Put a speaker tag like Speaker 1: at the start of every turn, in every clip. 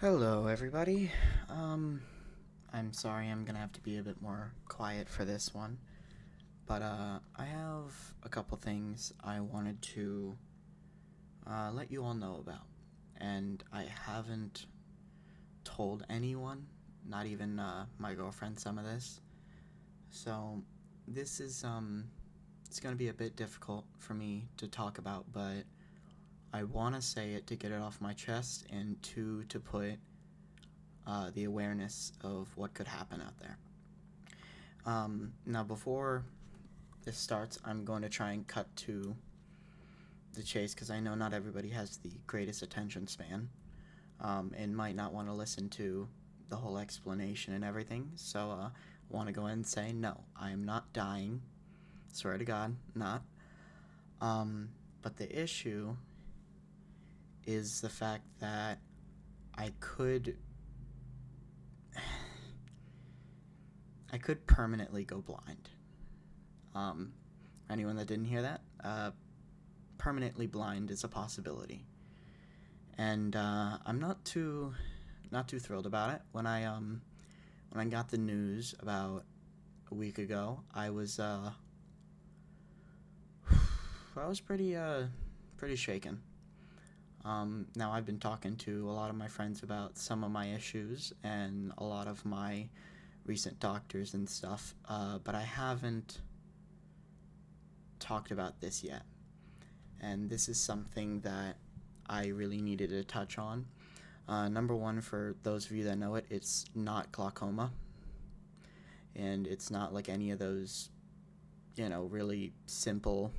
Speaker 1: Hello, everybody. I'm sorry I'm gonna have to be a bit more quiet for this one, but I have a couple things I wanted to let you all know about, and I haven't told anyone, not even my girlfriend, some of this. So this is it's gonna be a bit difficult for me to talk about, but I want to say it to get it off my chest, and two, to put the awareness of what could happen out there. Now, before this starts, I'm going to try and cut to the chase because I know not everybody has the greatest attention span and might not want to listen to the whole explanation and everything. So, I want to go ahead and say no, I am not dying. Swear to God, not. But the issue is the fact that I could I could permanently go blind. Um, Anyone that didn't hear that, permanently blind is a possibility, and I'm not too thrilled about it. When I got the news about a week ago, I was pretty shaken. Now I've been talking to a lot of my friends about some of my issues and a lot of my recent doctors and stuff, but I haven't talked about this yet. And this is something that I really needed to touch on. Number one, for those of you that know it, it's not glaucoma, and it's not like any of those, really simple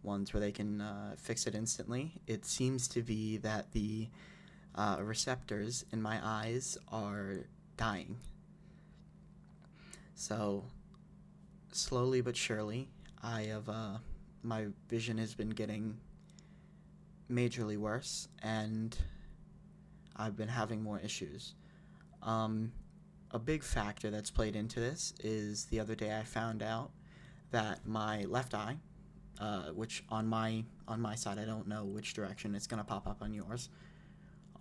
Speaker 1: ones where they can fix it instantly. It seems to be that the receptors in my eyes are dying. So, slowly but surely, my vision has been getting majorly worse, and I've been having more issues. Um, a big factor that's played into this is the other day I found out that my left eye, which on my side I don't know which direction it's gonna pop up on yours.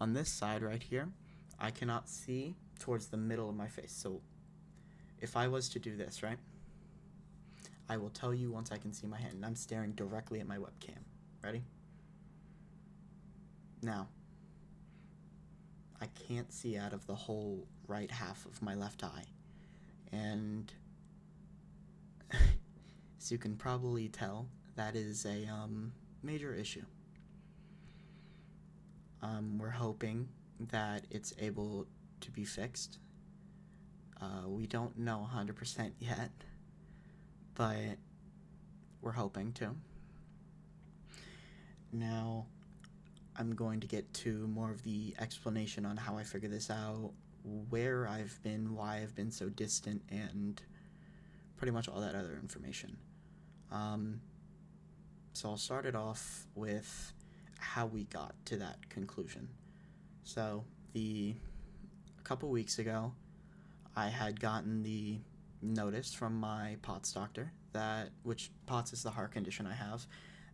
Speaker 1: On this side right here, I cannot see towards the middle of my face. So if I was to do this, right, I will tell you once I can see my hand. And I'm staring directly at my webcam. Ready? Now, I can't see out of the whole right half of my left eye. And as you can probably tell, that is a major issue. We're hoping that it's able to be fixed. We don't know 100% yet, but we're hoping to. Now, I'm going to get to more of the explanation on how I figured this out, where I've been, why I've been so distant, and pretty much all that other information. Um, so I'll start it off with how we got to that conclusion. So, a couple weeks ago, I had gotten the notice from my POTS doctor which POTS is the heart condition I have,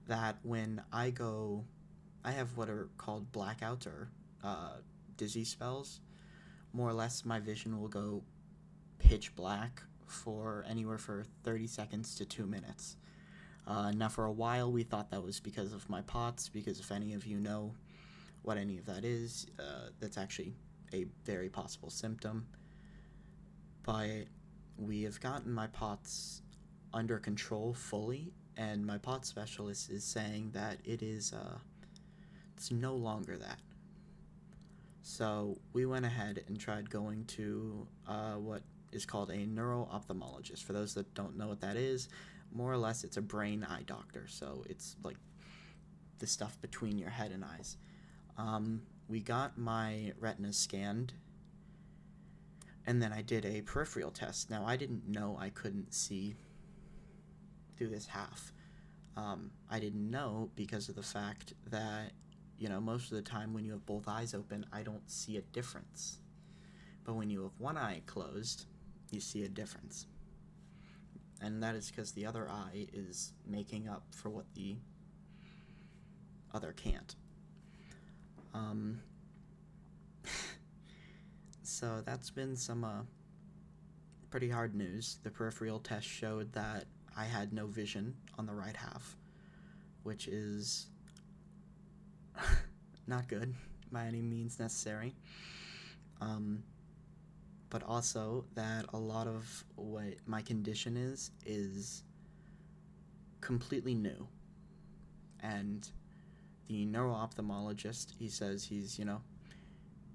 Speaker 1: that when I have what are called blackouts or dizzy spells. More or less, my vision will go pitch black for anywhere for 30 seconds to 2 minutes. Now, for a while, we thought that was because of my POTS, because if any of you know what any of that is, that's actually a very possible symptom. But we have gotten my POTS under control fully, and my POTS specialist is saying that it's no longer that. So we went ahead and tried going to what is called a neuro-ophthalmologist. For those that don't know what that is, more or less it's a brain eye doctor. So it's like the stuff between your head and eyes. We got my retina scanned, and then I did a peripheral test. Now, I didn't know I couldn't see through this half. I didn't know because of the fact that, most of the time when you have both eyes open, I don't see a difference. But when you have one eye closed, you see a difference. And that is because the other eye is making up for what the other can't. Um, So that's been some pretty hard news. The peripheral test showed that I had no vision on the right half, which is not good by any means necessary. But also that a lot of what my condition is completely new. And the neuro-ophthalmologist, he says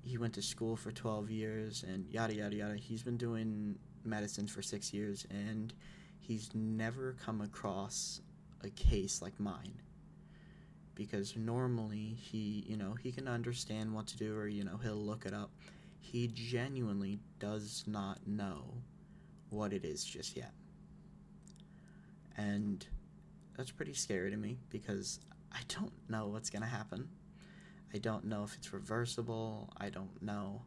Speaker 1: he went to school for 12 years and yada yada yada. He's been doing medicine for 6 years and he's never come across a case like mine. Because normally he can understand what to do, or he'll look it up. He genuinely does not know what it is just yet. And that's pretty scary to me because I don't know what's going to happen. I don't know if it's reversible. I don't know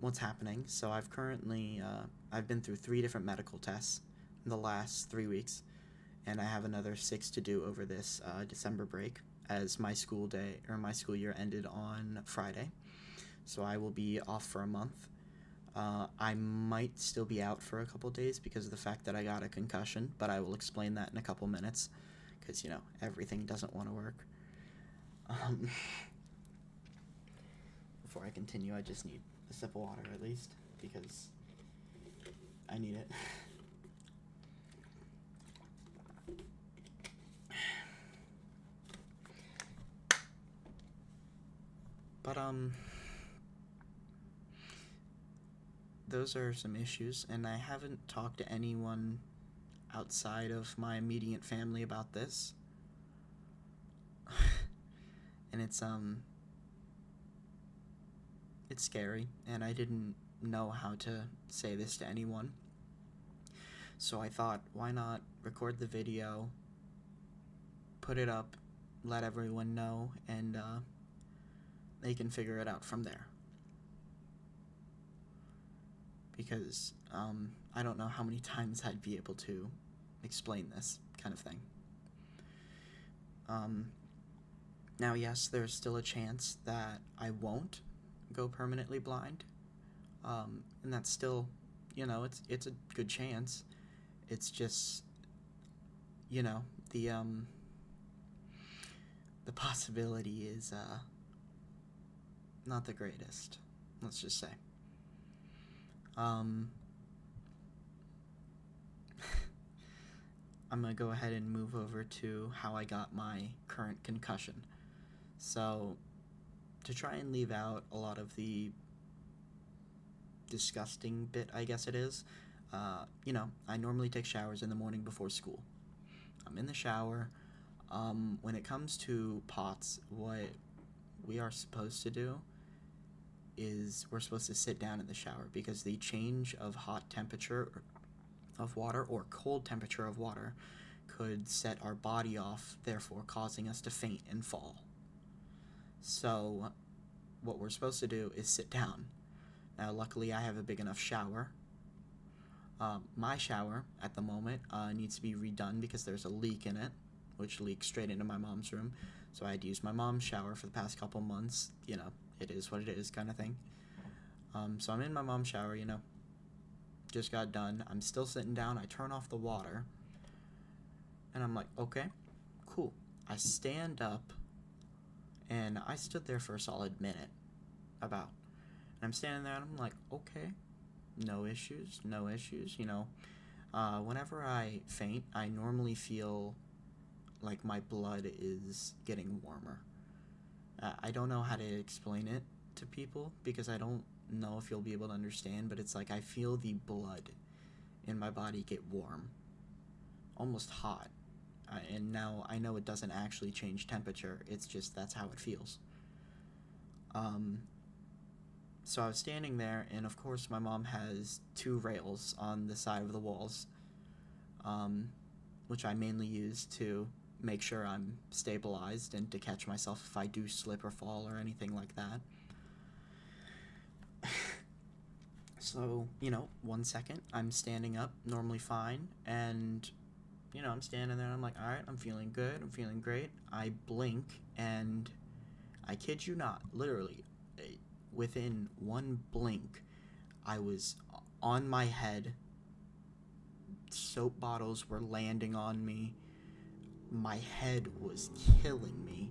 Speaker 1: what's happening. So I've been through 3 different medical tests in the last 3 weeks, and I have another 6 to do over this December break, as my school year ended on Friday. So I will be off for a month. I might still be out for a couple days because of the fact that I got a concussion, but I will explain that in a couple minutes because, everything doesn't want to work. Before I continue, I just need a sip of water at least because I need it. But, those are some issues, and I haven't talked to anyone outside of my immediate family about this. And it's scary, and I didn't know how to say this to anyone. So I thought, why not record the video, put it up, let everyone know, and they can figure it out from there. Because I don't know how many times I'd be able to explain this kind of thing. Now, yes, there's still a chance that I won't go permanently blind, and that's still, it's a good chance. It's just, the possibility is not the greatest, let's just say. I'm going to go ahead and move over to how I got my current concussion. So, to try and leave out a lot of the disgusting bit, I guess it is, I normally take showers in the morning before school. I'm in the shower. When it comes to POTS, what we are supposed to do is we're supposed to sit down in the shower because the change of hot temperature of water or cold temperature of water could set our body off, therefore causing us to faint and fall. So what we're supposed to do is sit down. Now, luckily, I have a big enough shower. My shower, at the moment, needs to be redone because there's a leak in it, which leaks straight into my mom's room. So I had to use my mom's shower for the past couple months. It is what it is kind of thing. So I'm in my mom's shower, just got done. I'm still sitting down. I turn off the water. And I'm like, okay, cool. I stand up, and I stood there for a solid minute, about. And I'm standing there, and I'm like, okay, no issues. Whenever I faint, I normally feel like my blood is getting warmer. I don't know how to explain it to people because I don't know if you'll be able to understand, but it's like I feel the blood in my body get warm, almost hot. And now I know it doesn't actually change temperature, it's just that's how it feels. So I was standing there, and of course my mom has 2 rails on the side of the walls, which I mainly use to make sure I'm stabilized and to catch myself if I do slip or fall or anything like that. So, 1 second, I'm standing up, normally fine, and, I'm standing there, and I'm like, alright, I'm feeling good, I'm feeling great. I blink, and I kid you not, literally, within one blink, I was on my head. Soap bottles were landing on me. My head was killing me.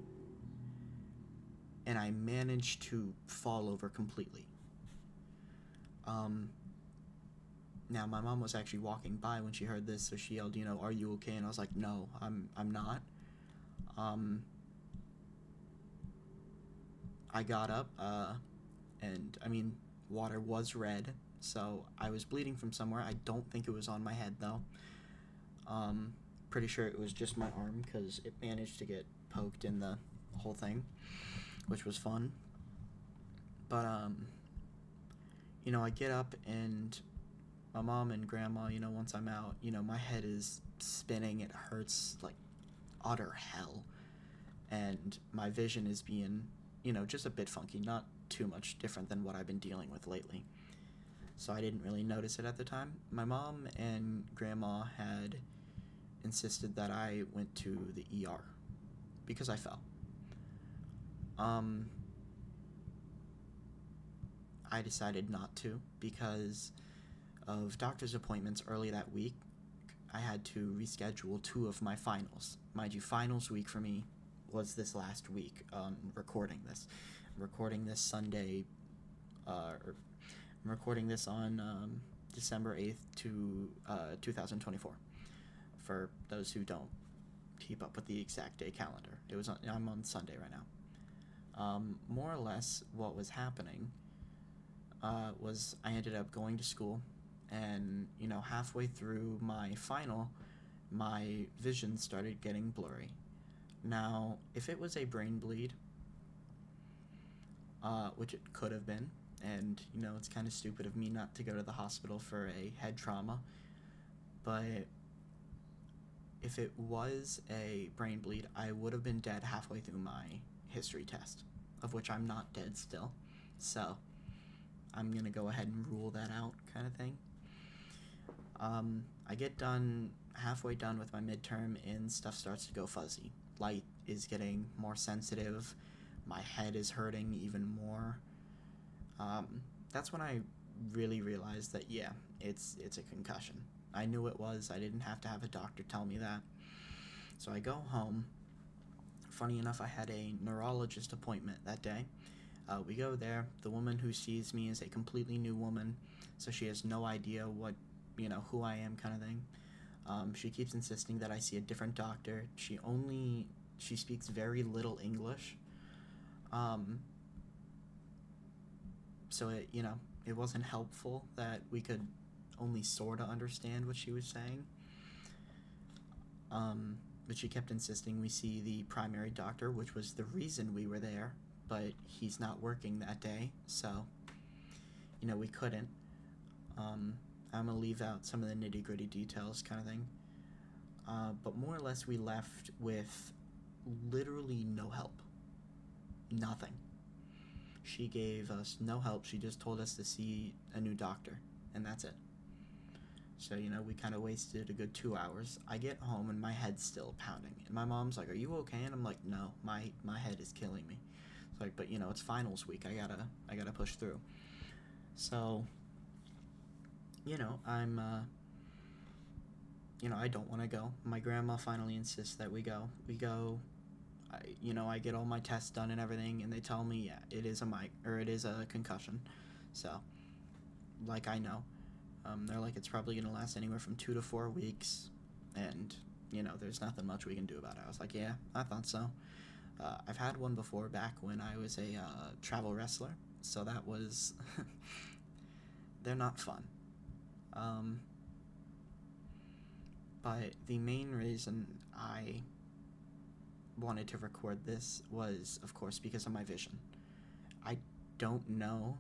Speaker 1: And I managed to fall over completely. Now my mom was actually walking by when she heard this, so she yelled, "Are you okay?" And I was like, "No, I'm not." I got up, and water was red, so I was bleeding from somewhere. I don't think it was on my head though. Pretty sure it was just my arm because it managed to get poked in the whole thing, which was fun. But I get up, and my mom and grandma, once I'm out, my head is spinning. It hurts like utter hell, and my vision is being, just a bit funky, not too much different than what I've been dealing with lately. So I didn't really notice it at the time. My mom and grandma had insisted that I went to the ER because I fell. I decided not to because of doctor's appointments early that week. I had to reschedule 2 of my finals. Mind you, finals week for me was this last week. Recording this. I'm recording this Sunday, I'm recording this on December 8th, 2024. For those who don't keep up with the exact day calendar, I'm on Sunday right now. More or less, what was happening was I ended up going to school, and halfway through my final, my vision started getting blurry. Now, if it was a brain bleed, which it could have been, and it's kind of stupid of me not to go to the hospital for a head trauma, but if it was a brain bleed, I would have been dead halfway through my history test, of which I'm not dead still. So I'm going to go ahead and rule that out, kind of thing. I get halfway done with my midterm, and stuff starts to go fuzzy. Light is getting more sensitive. My head is hurting even more. That's when I really realized that, yeah, it's a concussion. I knew it was. I didn't have to have a doctor tell me that. So I go home. Funny enough, I had a neurologist appointment that day. We go there. The woman who sees me is a completely new woman, so she has no idea what, who I am, kind of thing. She keeps insisting that I see a different doctor. She speaks very little English. So it wasn't helpful that we could only sort of understand what she was saying. But she kept insisting we see the primary doctor, which was the reason we were there, but he's not working that day, so, we couldn't. I'm going to leave out some of the nitty-gritty details, kind of thing. But more or less, we left with literally no help. Nothing. She gave us no help. She just told us to see a new doctor, and that's it. So, we kind of wasted a good 2 hours. I get home, and my head's still pounding. And my mom's like, "Are you okay?" And I'm like, "No, my head is killing me." It's like, but, it's finals week. I gotta push through. So, I'm, I don't want to go. My grandma finally insists that we go. We go. I get all my tests done and everything, and they tell me, yeah, it is a concussion. So, like, I know. They're like, it's probably going to last anywhere from 2 to 4 weeks, and, there's nothing much we can do about it. I was like, yeah, I thought so. I've had one before back when I was a travel wrestler, so that was, they're not fun. But the main reason I wanted to record this was, of course, because of my vision. I don't know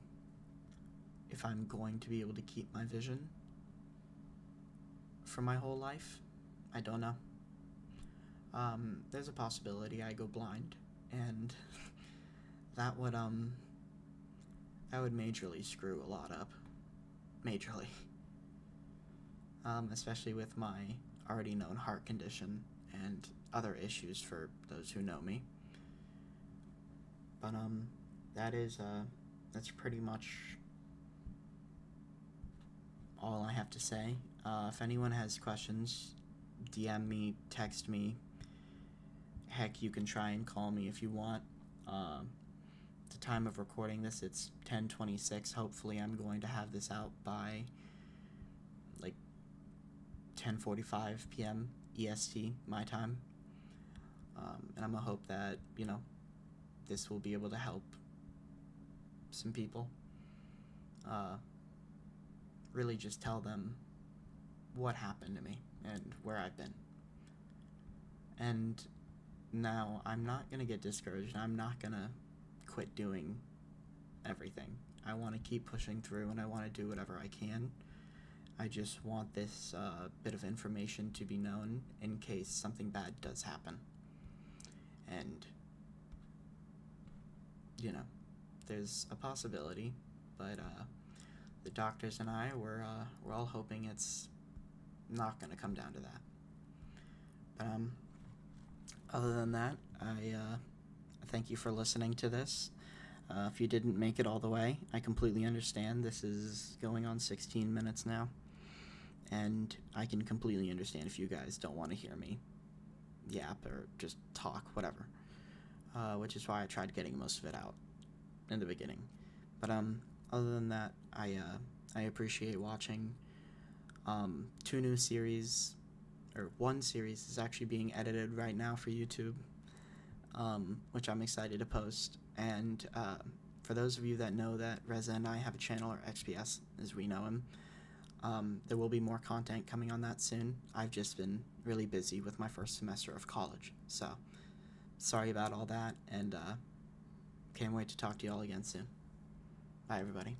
Speaker 1: if I'm going to be able to keep my vision for my whole life. I don't know. There's a possibility I go blind, and that would majorly screw a lot up. Majorly. Especially with my already known heart condition and other issues for those who know me. But that is that's pretty much all I have to say. If anyone has questions, DM me, text me. Heck, you can try and call me if you want. The time of recording this, it's 10:26. Hopefully, I'm going to have this out by like 10:45 p.m. EST, my time. And I'm gonna hope that, this will be able to help some people. Really just tell them what happened to me and where I've been. And now I'm not gonna get discouraged. I'm not gonna quit doing everything. I want to keep pushing through, and I want to do whatever I can. I just want this bit of information to be known in case something bad does happen. And, there's a possibility, but the doctors and I, we're all hoping it's not going to come down to that. But other than that, I thank you for listening to this. If you didn't make it all the way, I completely understand. This is going on 16 minutes now, and I can completely understand if you guys don't want to hear me yap or just talk, whatever. Which is why I tried getting most of it out in the beginning. But other than that, I appreciate watching. 2 new series, or 1 series, is actually being edited right now for YouTube, which I'm excited to post. And for those of you that know that Reza and I have a channel, or XPS as we know him, there will be more content coming on that soon. I've just been really busy with my first semester of college, so sorry about all that, and can't wait to talk to you all again soon. Bye, everybody.